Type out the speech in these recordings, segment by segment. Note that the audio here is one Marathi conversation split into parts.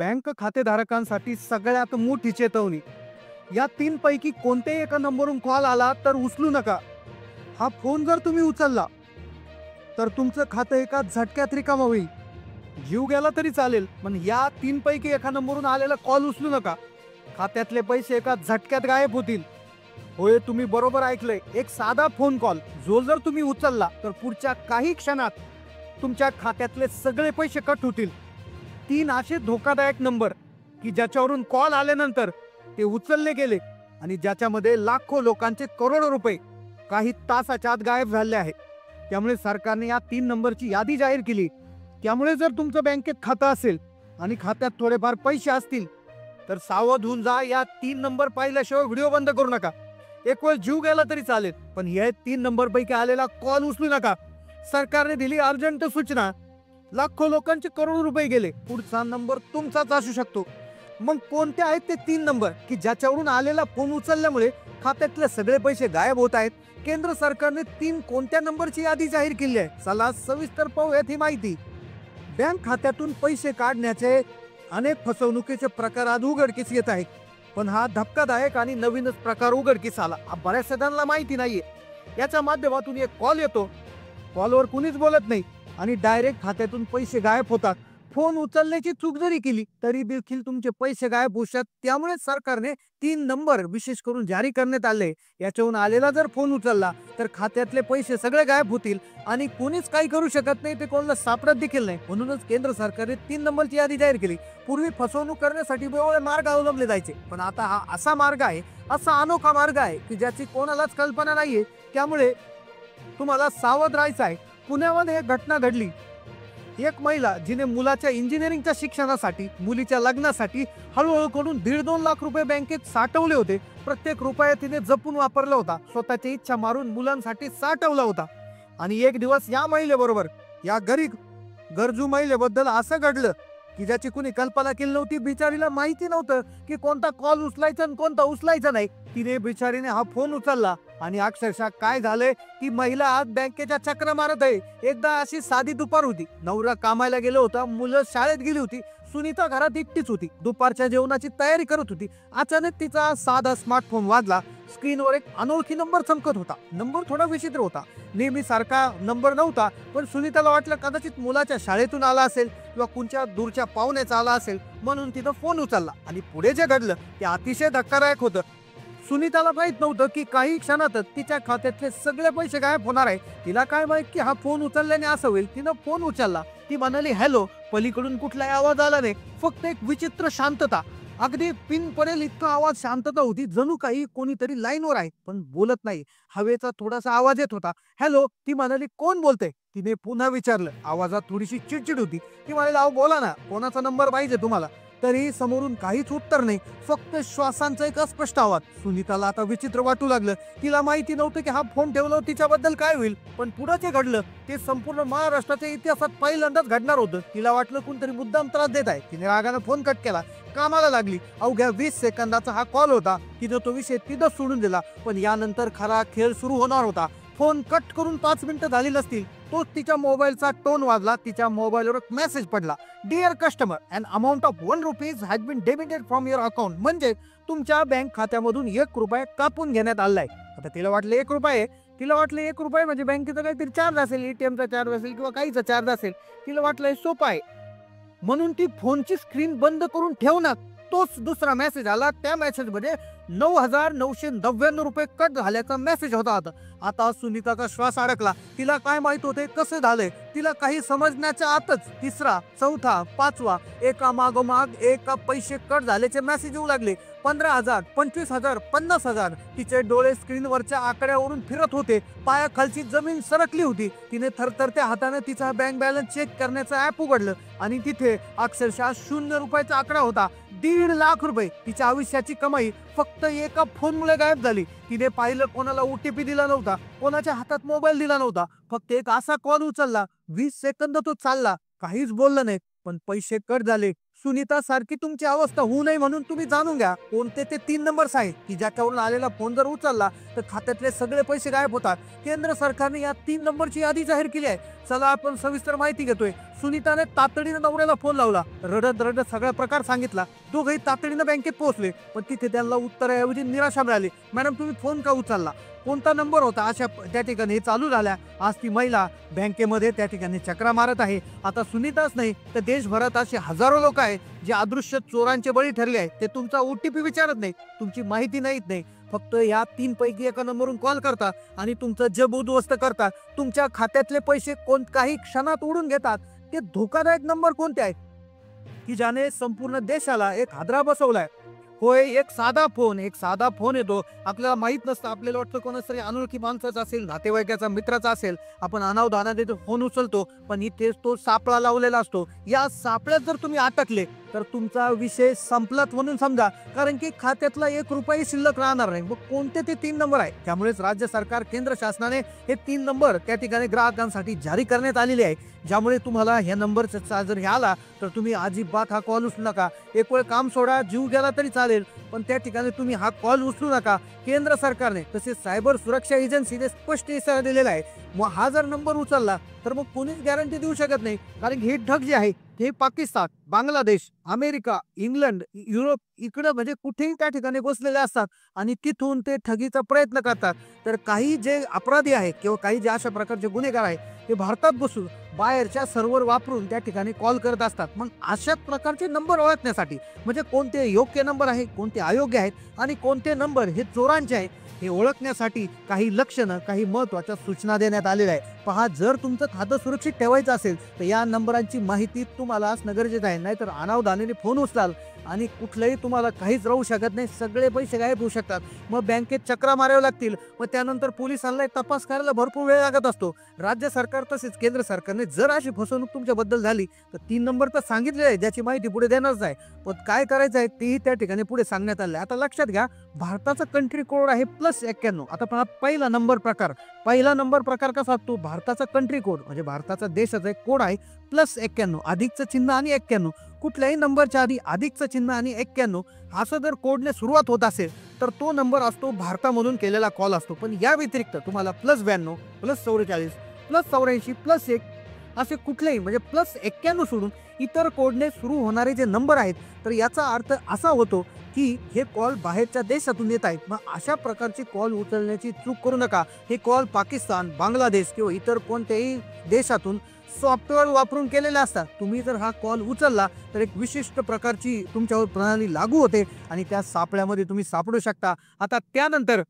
बँक खातेधारकांसाठी सगळ्यात मोठी चेतावणी. या तीन पैकी कोणत्याही एका नंबरवरून कॉल आला तर उचलू नका. हा फोन जर तुम्ही उचलला तर तुमचं खातं एका झटक्यात रिकामं होईल. जीव गेला तरी चालेल, पण या तीन पैकी एका नंबरवरून आलेला कॉल उचलू नका. खात्यातले पैसे एका झटक्यात गायब होतील. होय, तुम्ही बरोबर ऐकलंय. एक साधा फोन कॉल जो जर तुम्ही उचलला तर पुढच्या काही क्षणात तुमच्या खात्यातले सगळे पैसे कट होतील. तीन असे धोकादायक नंबर की ज्याच्यावरून कॉल आल्यानंतर ते उचलले गेले आणि ज्याच्यामध्ये लाखो लोकांचे करोडो रुपये काही तासाच्या आत गायब झाले आहेत. त्यामुळे सरकारने या तीन नंबरची यादी जाहीर केली. त्यामुळे जर तुमचं बँकेत खातं असेल आणि खात्यात थोडेफार पैसे असतील तर सावध होऊन जा. या तीन नंबर पाहिल्याशिवाय व्हिडिओ बंद करू नका. एक वेळ जीव गेला तरी चालेल, पण हे तीन नंबर पैकी आलेला कॉल उचलू नका. सरकारने दिली अर्जंट सूचना. लाखो लोकांचे करोडो रुपये गेले. पुढचा नंबर तुमचाच असू शकतो. मग कोणते आहेत ते तीन नंबर की ज्याच्यावरून आलेला फोन उचलल्यामुळे खात्यातले सगळे पैसे गायब होत आहेत? केंद्र सरकारने तीन कोणत्या नंबरची यादी जाहीर केली आहे? चला सविस्तर पाहूयात ही माहिती. बँक खात्यातून पैसे काढण्याचे अनेक फसवणुकीचे प्रकार आज उघडकीस येत आहेत. पण हा धक्कादायक आणि नवीनच प्रकार उघडकीस आला. बऱ्याच जणांना माहिती नाहीये. याच्या माध्यमातून एक कॉल येतो. कॉलवर कुणीच बोलत नाही आणि डायरेक्ट खात्यातून पैसे गायब होतात. फोन उचलण्याची चूक जरी केली तरी देखील तुमचे पैसे गायब होऊ शकतात. त्यामुळे सरकारने तीन नंबर विशेष करून जारी करण्यात आले. याच्यावरून आलेला जर फोन उचलला तर खात्यातले पैसे सगळे गायब होतील आणि कोणीच काही करू शकत नाही. ते कोणाला सापडत देखील नाही. म्हणूनच केंद्र सरकारने तीन नंबरची यादी जाहीर केली. पूर्वी फसवणूक करण्यासाठी वेगवेगळे मार्ग अवलंबले जायचे, पण आता हा असा मार्ग आहे, असा अनोखा मार्ग आहे की ज्याची कोणालाच कल्पना नाहीये. त्यामुळे तुम्हाला सावध राहायचं आहे. पुण्यामध्ये एक घटना घडली. एक महिला जिने मुलाच्या इंजिनिअरिंगच्या शिक्षणासाठी, मुलीच्या लग्नासाठी हळूहळू करून 1.5-2 लाख रुपये बँकेत साठवले होते. प्रत्येक रुपया तिने जपून वापरला होता. स्वतःची इच्छा मारून मुलांसाठी साठवला होता. आणि एक दिवस या महिलेबरोबर, या गरीब गरजू महिलेबद्दल असं घडलं की ज्याची कुणी कल्पना केली नव्हती. बिचारीला माहिती नव्हतं की कोणता कॉल उचलायचा आणि कोणता उचलायचा नाही. तिने बिचारीने हा फोन उचलला आणि अक्षरशः काय झालंय, ती महिला आज बँकेच्या चक्र मारत आहे. एकदा अशी साधी दुपार होती. नवरा कामाला गेला होता, मुलं शाळेत गेली होती. सुनीता घरात एकटीच होती. दुपारच्या जेवणाची तयारी करत होती. अचानक तिचा साधा स्मार्टफोन वाजला. स्क्रीनवर एक अनोळखी नंबर चमकत होता. नंबर थोडा विचित्र होता. नेहमी सारखा नंबर नव्हता, पण सुनीताला वाटलं कदाचित मुलाच्या शाळेतून आला असेल किंवा कोणत्या दूरच्या पाहुण्याचा आला असेल, म्हणून तिनं फोन उचलला. आणि पुढे जे घडलं ते अतिशय धक्कादायक होतं. सुनीताला माहित नव्हतं की काही क्षणातच तिच्या खात्यातले सगळे पैसे गायब होणार आहे. तिला काय माहित की हा फोन उचलल्याने असं होईल. तिनं फोन उचलला. ती म्हणाली हॅलो. पलीकडून कुठलाही आवाज आला नाही, फक्त एक विचित्र शांतता. अगदी पिन पडेल इतका आवाज, शांतता होती. जणू काही कोणीतरी लाईनवर आहे पण बोलत नाही. हवेचा थोडासा आवाज येत होता. हॅलो. ती म्हणाली कोण बोलते? तिने पुन्हा विचारलं. आवाजात थोडीशी चिडचिड होती. ती म्हणाली अहो बोला ना, कोणाचा नंबर पाहिजे तुम्हाला? तरी समोरून काहीच उत्तर नाही, फक्त श्वासांचा एक अस्पष्ट आवाज. सुनीताला आता विचित्र वाटू लागलं. तिला माहिती नव्हतं की हा फोन ठेवल्यावर तिच्याबद्दल काय होईल, पण पुढे जे घडलं ते संपूर्ण महाराष्ट्राच्या इतिहासात पहिल्यांदाच घडणार होतं. तिला वाटलं कोणतरी मुद्दाम त्रास देत आहे. तिने रागानं फोन कट केला. कामाला लागली. अवघ्या 20 सेकंदाचा हा कॉल होता. तिनं तो विषय तिथंच सोडून दिला. पण यानंतर खरा खेळ सुरू होणार होता. फोन कट करून 5 मिनिटं झाली नसतील, तोच तिच्या मोबाईलचा टोन वाजला. तिच्या मोबाईलवर एक मेसेज पडला. Dear customer, an amount of 1 rupees has been debited from your account. म्हणजे तुमच्या बँक खात्यामधून 1 रुपया कापून घेण्यात आलाय. आता तिला वाटलं 1 रुपये, तिला वाटलं 1 रुपये म्हणजे बँकेचा काहीतरी चार्ज असेल, एटीएमचा चार्ज असेल किंवा काहीचा चार्ज असेल. तिला वाटलं हे सोपं आहे म्हणून ती फोनची स्क्रीन बंद करून ठेवणार. तोच दुसरा मेसेज आला. त्या मेसेजमध्ये 9,999 रुपये कट झाल्याचा मेसेज होता. आता सुनीताचा श्वास अडकला. तिला काय माहित होते कसं झालंय? तिला काही समजण्याच्या आतच तिसरा, चौथा, पाचवा एका मागोमाग एका पैसे कट झाल्याचे मेसेज येऊ लागले. 15,000, 25,000, 50,000. तिचे डोळे स्क्रीनवरच्या आकड्यावरून फिरत होते. पायाखालची जमीन सरकली होती. तिने थरथरत्या हाताने तिचा बँक बॅलन्स चेक करण्याचं ऍप उघडलं आणि तिथे अक्षरशः 0 रुपयाचा आकडा होता. 1.5 लाख रुपये. तिच्या आयुष्याची कमाई फक्त एका फोनमुळे गायब झाली. तिने पाहिलं, कोणाला ओटीपी दिला नव्हता, कोणाच्या हातात मोबाईल दिला नव्हता. फक्त एक असा कॉल उचलला. 20 सेकंद तो चालला. काहीच बोललं नाही, पण पैसे कट झाले. सुनीता सारखी तुमची अवस्था होऊ नये म्हणून तुम्ही जाणून घ्या कोणते ते 3 नंबर्स आहेत की ज्याच्यावरून आलेला फोन जर उचलला तर खात्यातले सगळे पैसे गायब होतात. केंद्र सरकारने या 3 नंबरची यादी जाहीर केली आहे. चला आपण सविस्तर माहिती घेतोय. सुनीताने तातडीनं नवऱ्याला फोन लावला, रडत रडत सगळा प्रकार सांगितला. दोघेही तातडीनं बँकेत पोहोचले, पण तिथे त्यांना उत्तराऐवजी निराशा मिळाली. मॅडम तुम्ही फोन का उचलला, कोणता नंबर होता, अशा त्या ठिकाणी चालू झाल्या. आज ती महिला बँकेमध्ये त्या ठिकाणी चक्रा मारत आहे. आता सुनीताच नाही तर देशभरात असे हजारो लोक आहेत जे अदृश्य चोरांचे बळी ठरले आहेत. ते तुमचा OTP विचारत नाही, तुमची माहिती नाही, फक्त या 3 पैकी एका नंबरवरून कॉल करतात आणि तुमचं जग उद्ध्वस्त करतात. तुमच्या खात्यातले पैसे काही क्षणात उडून घेतात. ते धोकादायक नंबर कोणते आहेत की ज्याने संपूर्ण देशाला एक हादरा बसवलाय? होय, एक साधा फोन येतो. आपल्याला माहित नसतं, आपल्याला वाटतं कोणाच तरी अनोळखी माणसाचा असेल, नातेवाईकाचा, मित्राचा असेल. आपण अनावधानाने फोन उचलतो, पण इथेच तो सापळा लावलेला असतो. या सापळ्यात जर तुम्ही अटकले तर तुमचा विषय संपलाच म्हणून समजा, कारण की खात्यातला 1 रुपया शिल्लक राहणार नाही. मग कोणते ते 3 नंबर आहे? त्यामुळेच राज्य सरकार, केंद्र शासनाने हे 3 नंबर त्या ठिकाणी ग्राहकांसाठी जारी करण्यात आलेले आहे. ज्यामुळे तुम्हाला ह्या नंबरचा जर आला तर तुम्ही अजिबात हा कॉल उचलू नका. एक वेळ काम सोडा, जीव गेला तरी चालेल, पण त्या ठिकाणी तुम्ही हा कॉल उचलू नका. केंद्र सरकारने तसेच सायबर सुरक्षा एजन्सीने स्पष्ट इशारा दिलेला आहे. मग हा जर नंबर उचलला तर मग कोणीच गॅरंटी देऊ शकत नाही, कारण हे ठग जे आहे ते Pakistan, Bangladesh, America, England, Europe इकडं म्हणजे कुठेही त्या ठिकाणी बसलेले असतात आणि तिथून ते ठगीचा प्रयत्न करतात. तर काही जे अपराधी आहेत किंवा काही जे अशा प्रकारचे गुन्हेगार आहेत ते भारतात बसून बाहेरच्या सर्व्हर वापरून त्या ठिकाणी कॉल करत असतात. मग अशा प्रकारचे नंबर ओळखण्यासाठी, म्हणजे कोणते योग्य नंबर आहे, कोणते अयोग्य आहेत आणि कोणते नंबर हे चोरांचे आहेत, हे ओळखण्यासाठी काही लक्षणं, काही महत्त्वाच्या सूचना देण्यात आलेल्या आहे. पहा, जर तुमचं खातं सुरक्षित ठेवायचं असेल तर या नंबरांची माहिती तुम्हाला असणं गरजेचं आहे. नाहीतर अनावधानाने फोन उचलाल आणि कुठलंही तुम्हाला काहीच राहू शकत नाही, सगळे पैसे गायब होऊ शकतात. मग बँकेत चक्रा माराव्या लागतील, मग त्यानंतर पोलिसांना तपास करायला भरपूर वेळ लागत असतो. राज्य सरकार तसेच केंद्र सरकारने जर अशी फसवणूक तुमच्याबद्दल झाली तर 3 नंबर तर सांगितले आहे, ज्याची माहिती पुढे देणारच आहे, पण काय करायचं आहे तेही त्या ठिकाणी पुढे सांगण्यात आलं आहे. आता लक्षात घ्या, भारताचा कंट्री कोड आहे +91. आता पहा, पहिला नंबर प्रकार कसा असतो? भारताचा कंट्री कोड म्हणजे भारताचा देशाचा एक कोड आहे +91, अधिकचं चिन्ह आणि 91. कुठल्याही नंबरच्या आधी अधिकचं चिन्ह आणि 91 असं जर कोडने सुरुवात होत असेल तर तो नंबर असतो भारतामधून केलेला कॉल असतो. पण या व्यतिरिक्त तुम्हाला +92, +44, +84, +1 असे कुठलेही म्हणजे +91 सोडून इतर कोडने सुरू होणारे जे नंबर आहेत, तर याचा अर्थ असा होतो की हे कॉल बाहेरच्या देशातून येत आहेत. मग अशा प्रकारचे कॉल उचलण्याची चूक करू नका. हे कॉल पाकिस्तान, बांगलादेश किंवा इतर कोणत्याही देशातून सॉफ्टवेअर वापरून केलेले असतात. तुम्ही जर हा कॉल उचलला तर एक विशिष्ट प्रकारची तुमच्यावर प्रणाली लागू होते आणि त्या सापळ्यामध्ये तुम्ही सापडू शकता. आता त्यानंतर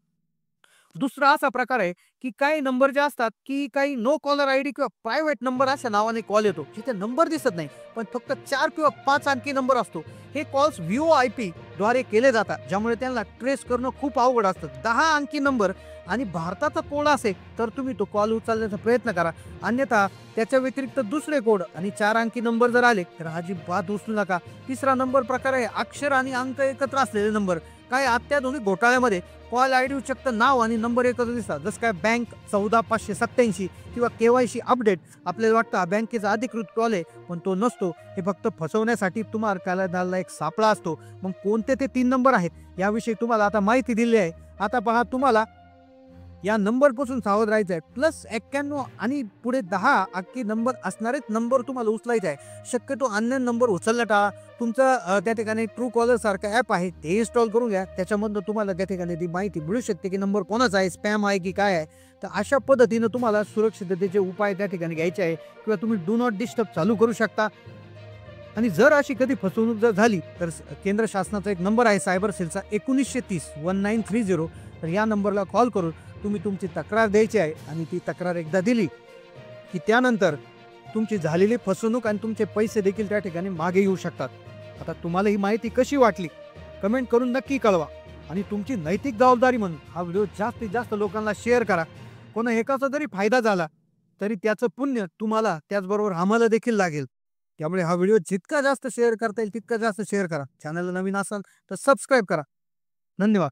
दुसरा असा प्रकार आहे की काही नंबर जे असतात की काही नो कॉलर ID किंवा प्रायव्हेट नंबर अशा नावाने कॉल येतो, जिथे नंबर दिसत नाही पण फक्त 4 किंवा 5 अंकी नंबर असतो. हे कॉल्स VoIP द्वारे केले जातात, ज्यामुळे त्यांना ट्रेस करणं खूप अवघड असतं. 10 अंकी नंबर आणि भारताचा कोड असेल तर तुम्ही तो कॉल उचलण्याचा प्रयत्न करा, अन्यथा त्याच्या व्यतिरिक्त दुसरे कोड आणि 4 अंकी नंबर जर आले तर अजिबात उचलू नका. तिसरा नंबर प्रकार आहे अक्षर आणि अंक एकत्र असलेले नंबर. काय अत्याधुनिक घोटाळ्यामध्ये कॉल ID चक्क नाव आणि नंबर एकत्र दिसतात, जसं काय बँक 14587 किंवा KYC अपडेट. आपल्याला वाटतं हा बँकेचा अधिकृत कॉल आहे, पण तो नसतो. हे फक्त फसवण्यासाठी तुम्हाला एक सापळा असतो. मग कोणते ते 3 नंबर आहेत याविषयी तुम्हाला आता माहिती दिली आहे. आता पहा, तुम्हाला या नंबरपासून सावध राहायचं आहे. +91 आणि पुढे 10 अंकी नंबर असणारेच नंबर तुम्हाला उचलायचे आहे. शक्यतो अननोन नंबर उचलणं टाळा. तुमचं त्या ठिकाणी Truecaller सारखं ॲप आहे ते इन्स्टॉल करून घ्या. त्याच्यामधनं तुम्हाला त्या ठिकाणी ती माहिती मिळू शकते की नंबर कोणाचा आहे, स्पॅम आहे की काय आहे. तर अशा पद्धतीनं तुम्हाला सुरक्षिततेचे उपाय त्या ठिकाणी घ्यायचे आहे किंवा तुम्ही डू नॉट डिस्टर्ब चालू करू शकता. आणि जर अशी कधी फसवणूक जर झाली तर केंद्र शासनाचा एक नंबर आहे सायबर सेलचा 1930 1930. तर या नंबरला कॉल करून तुम्ही तुमची तक्रार द्यायची आहे आणि ती तक्रार एकदा दिली की त्यानंतर तुमची झालेली फसवणूक आणि तुमचे पैसे देखील त्या ठिकाणी मागे येऊ शकतात. आता तुम्हाला ही माहिती कशी वाटली कमेंट करून नक्की कळवा आणि तुमची नैतिक जबाबदारी म्हणून हा व्हिडिओ जास्तीत जास्त लोकांना शेअर करा. कोणा एकाचा जरी फायदा झाला तरी त्याचं पुण्य तुम्हाला त्याचबरोबर आम्हाला देखील लागेल. त्यामुळे हा व्हिडिओ जितका जास्त शेअर करता येईल तितका जास्त शेअर करा. चॅनलला नवीन असाल तर सबस्क्राईब करा. धन्यवाद.